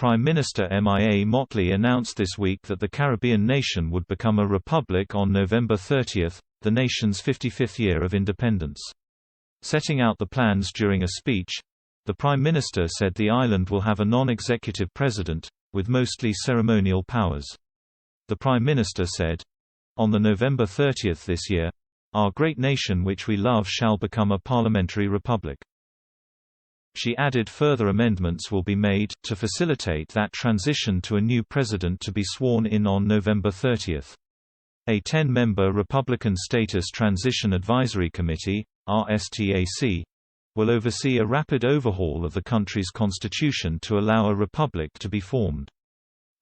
Prime Minister Mia Mottley announced this week that the Caribbean nation would become a republic on November 30, the nation's 55th year of independence. Setting out the plans during a speech, the Prime Minister said the island will have a non-executive president, with mostly ceremonial powers. The Prime Minister said, "On the November 30 this year, our great nation which we love shall become a parliamentary republic." She added further amendments will be made, to facilitate that transition to a new president to be sworn in on November 30. A 10-member Republican Status Transition Advisory Committee, RSTAC, will oversee a rapid overhaul of the country's constitution to allow a republic to be formed.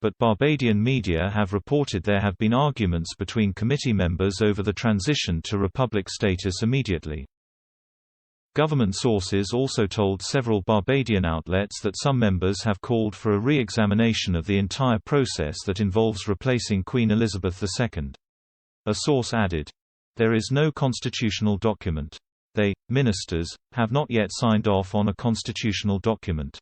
But Barbadian media have reported there have been arguments between committee members over the transition to republic status immediately. Government sources also told several Barbadian outlets that some members have called for a re-examination of the entire process that involves replacing Queen Elizabeth II. A source added, "There is no constitutional document. They, ministers, have not yet signed off on a constitutional document.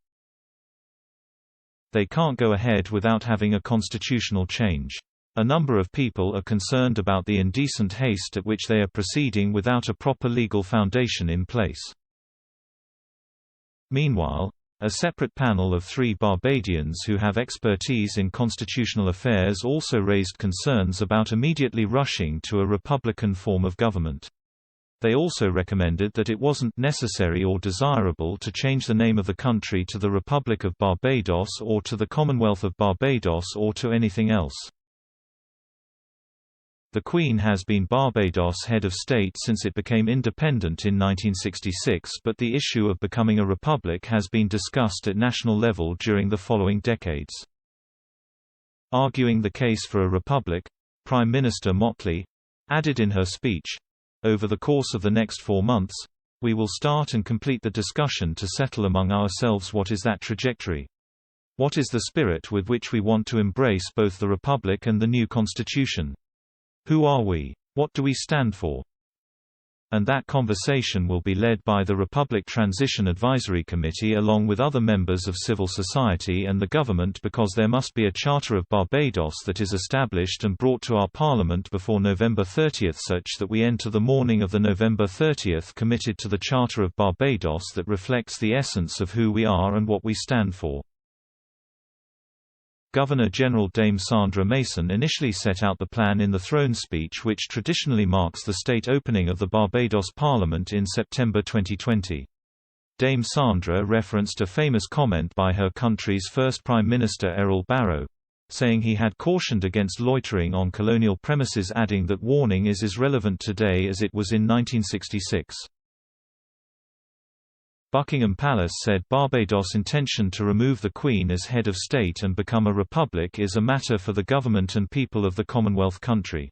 They can't go ahead without having a constitutional change. A number of people are concerned about the indecent haste at which they are proceeding without a proper legal foundation in place." Meanwhile, a separate panel of 3 Barbadians who have expertise in constitutional affairs also raised concerns about immediately rushing to a republican form of government. They also recommended that it wasn't necessary or desirable to change the name of the country to the Republic of Barbados or to the Commonwealth of Barbados or to anything else. The Queen has been Barbados' head of state since it became independent in 1966, but the issue of becoming a republic has been discussed at national level during the following decades. Arguing the case for a republic, Prime Minister Mottley added in her speech, "Over the course of the next 4 months, we will start and complete the discussion to settle among ourselves what is that trajectory. What is the spirit with which we want to embrace both the republic and the new constitution? Who are we? What do we stand for?" And that conversation will be led by the Republic Transition Advisory Committee along with other members of civil society and the government, because there must be a Charter of Barbados that is established and brought to our Parliament before November 30 such that we enter the morning of the November 30 committed to the Charter of Barbados that reflects the essence of who we are and what we stand for. Governor-General Dame Sandra Mason initially set out the plan in the throne speech, which traditionally marks the state opening of the Barbados Parliament in September 2020. Dame Sandra referenced a famous comment by her country's first Prime Minister Errol Barrow, saying he had cautioned against loitering on colonial premises, adding that warning is as relevant today as it was in 1966. Buckingham Palace said Barbados' intention to remove the Queen as head of state and become a republic is a matter for the government and people of the Commonwealth country.